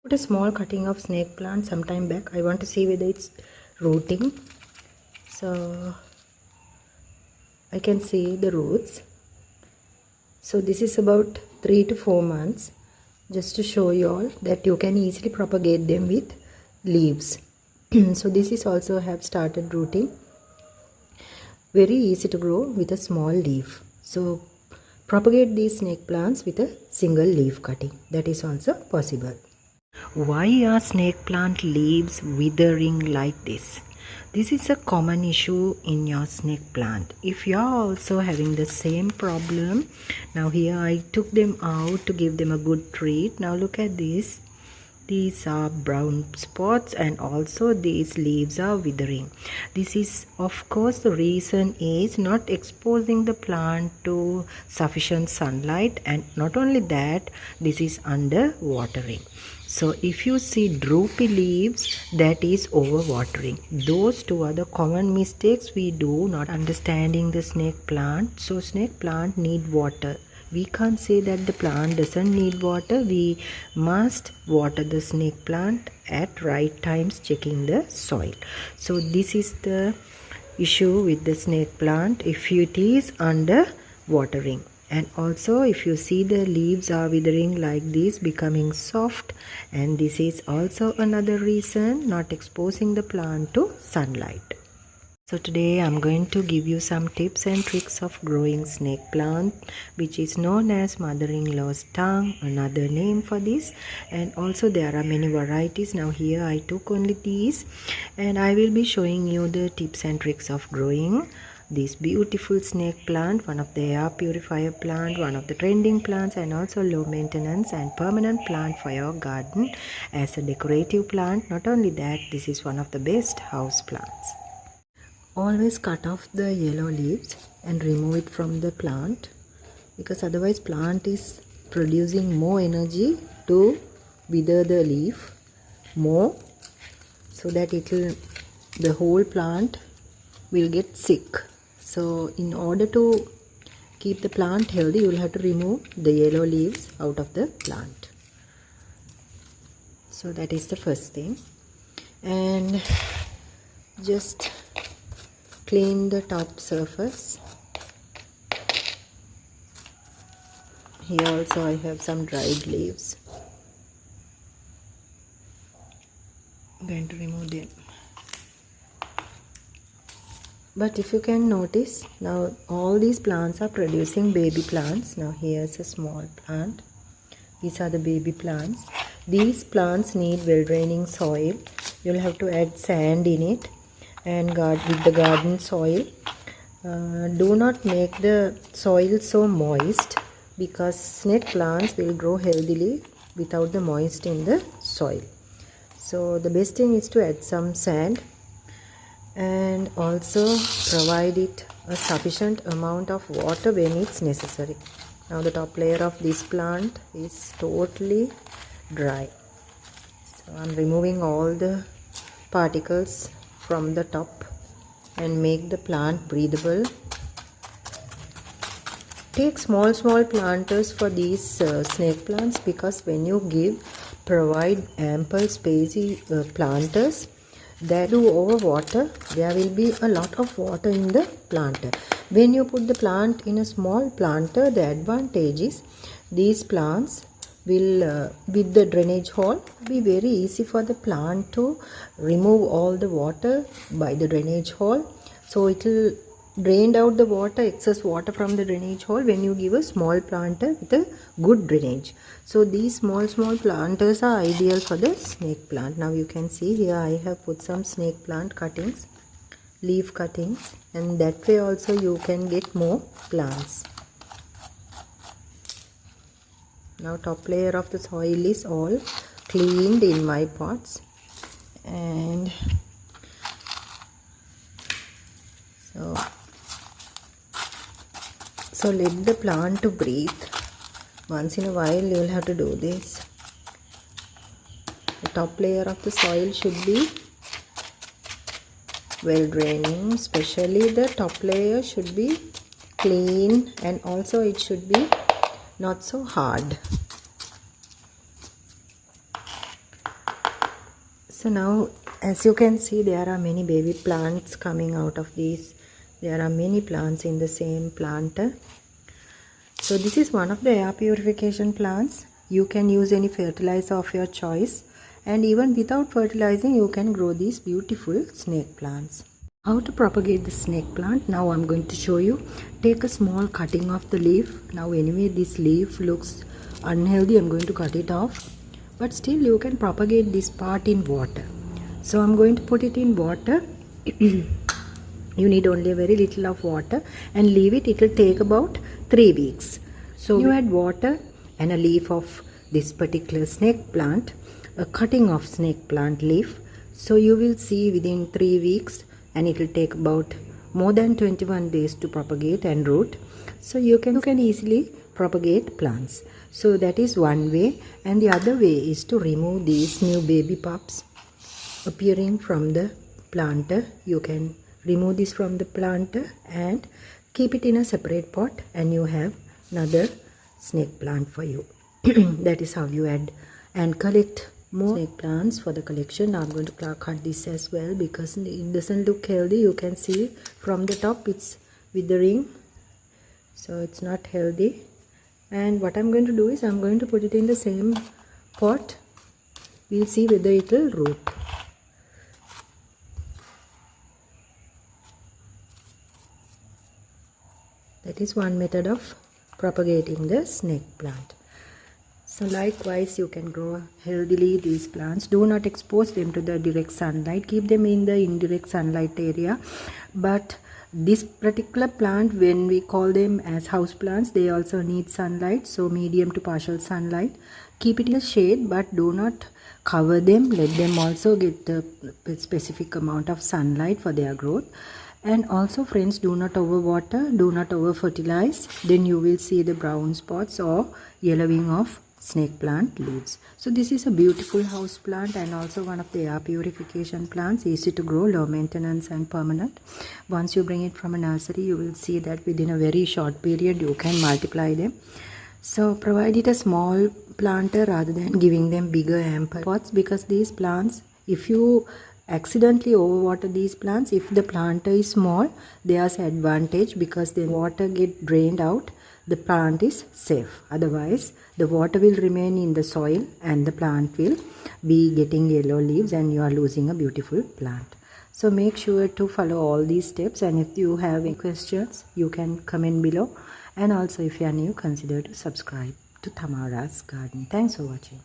Put a small cutting of snake plant sometime back. I want to see whether it's rooting. So I can see the roots. So this is about 3 to 4 months, just to show you all that you can easily propagate them with leaves. So this is also have started rooting. Very easy to grow with a small leaf. So propagate these snake plants with a single leaf cutting. That is also possible. Why are snake plant leaves withering like this? This is a common issue in your snake plant. If you are also having the same problem, now here I took them out to give them a good treat. Now look at this. These are brown spots and also these leaves are withering. This is, of course, the reason is not exposing the plant to sufficient sunlight, and not only that, this is under watering. So if you see droopy leaves, that is overwatering. Those two are the common mistakes we do, not understanding the snake plant. So snake plant need water. We can't say that the plant doesn't need water. We must water the snake plant at right times, checking the soil. So this is the issue with the snake plant if it is under watering. And also if you see the leaves are withering like this, becoming soft, and this is also another reason, not exposing the plant to sunlight. So today I'm going to give you some tips and tricks of growing snake plant, which is known as mother-in-law's tongue, another name for this. And also there are many varieties. Now here I took only these, and I will be showing you the tips and tricks of growing this beautiful snake plant, one of the air purifier plant, one of the trending plants, and also low maintenance and permanent plant for your garden as a decorative plant. Not only that, this is one of the best house plants. Always cut off the yellow leaves and remove it from the plant, because otherwise plant is producing more energy to wither the leaf more, so that the whole plant will get sick. So in order to keep the plant healthy, you will have to remove the yellow leaves out of the plant. So that is the first thing. And just clean the top surface. Here also I have some dried leaves. I'm going to remove them. But if you can notice, now all these plants are producing baby plants. Now here's a small plant. These are the baby plants. These plants need well draining soil. You'll have to add sand in it and with the garden soil. Do not make the soil so moist, because snake plants will grow healthily without the moist in the soil. So the best thing is to add some sand, and also provide it a sufficient amount of water when it's necessary. Now the top layer of this plant is totally dry. So I'm removing all the particles from the top and make the plant breathable. Take small planters for these snake plants, because when you provide ample spacey planters that do overwater, there will be a lot of water in the planter. When you put the plant in a small planter, the advantage is these plants will with the drainage hole be very easy for the plant to remove all the water by the drainage hole. So it will drain out the water, excess water from the drainage hole, when you give a small planter with a good drainage. So these small planters are ideal for the snake plant. Now you can see here I have put some snake plant cuttings, leaf cuttings, and that way also you can get more plants. Now top layer of the soil is all cleaned in my pots, and so let the plant to breathe. Once in a while you will have to do this. The top layer of the soil should be well draining, especially the top layer should be clean, and also it should be not so hard. So now, as you can see, there are many baby plants coming out of these. There are many plants in the same planter. So this is one of the air purification plants. You can use any fertilizer of your choice, and even without fertilizing you can grow these beautiful snake plants. How to propagate the snake plant? Now I'm going to show you. Take a small cutting of the leaf. Now anyway this leaf looks unhealthy, I'm going to cut it off, but still you can propagate this part in water. So I'm going to put it in water. You need only a very little of water and leave it. It will take about 3 weeks. So you add water and a leaf of this particular snake plant, a cutting of snake plant leaf. So you will see within 3 weeks, and it will take about more than 21 days to propagate and root. So you can easily propagate plants. So that is one way, and the other way is to remove these new baby pups appearing from the planter. You can remove this from the planter and keep it in a separate pot, and you have another snake plant for you. That is how you add and collect more snake plants for the collection. Now I'm going to cut this as well because it doesn't look healthy. You can see from the top it's withering, so it's not healthy. And what I'm going to do is I'm going to put it in the same pot. We'll see whether it will root. That is one method of propagating the snake plant. So likewise you can grow healthily these plants. Do not expose them to the direct sunlight. Keep them in the indirect sunlight area. But this particular plant, when we call them as house plants, they also need sunlight. So medium to partial sunlight. Keep it in the shade, but do not cover them. Let them also get the specific amount of sunlight for their growth. And also friends, do not overwater, do not over fertilize. Then you will see the brown spots or yellowing of snake plant leaves. So this is a beautiful house plant and also one of the air purification plants. Easy to grow, low maintenance and permanent. Once you bring it from a nursery, you will see that within a very short period you can multiply them. So provide it a small planter rather than giving them bigger ample pots, because these plants, if you accidentally overwater these plants, if the planter is small, there's advantage because the water get drained out, the plant is safe. Otherwise the water will remain in the soil and the plant will be getting yellow leaves and you are losing a beautiful plant. So make sure to follow all these steps, and if you have any questions you can comment below, and also if you are new, consider to subscribe to Tamara's Garden. Thanks for watching.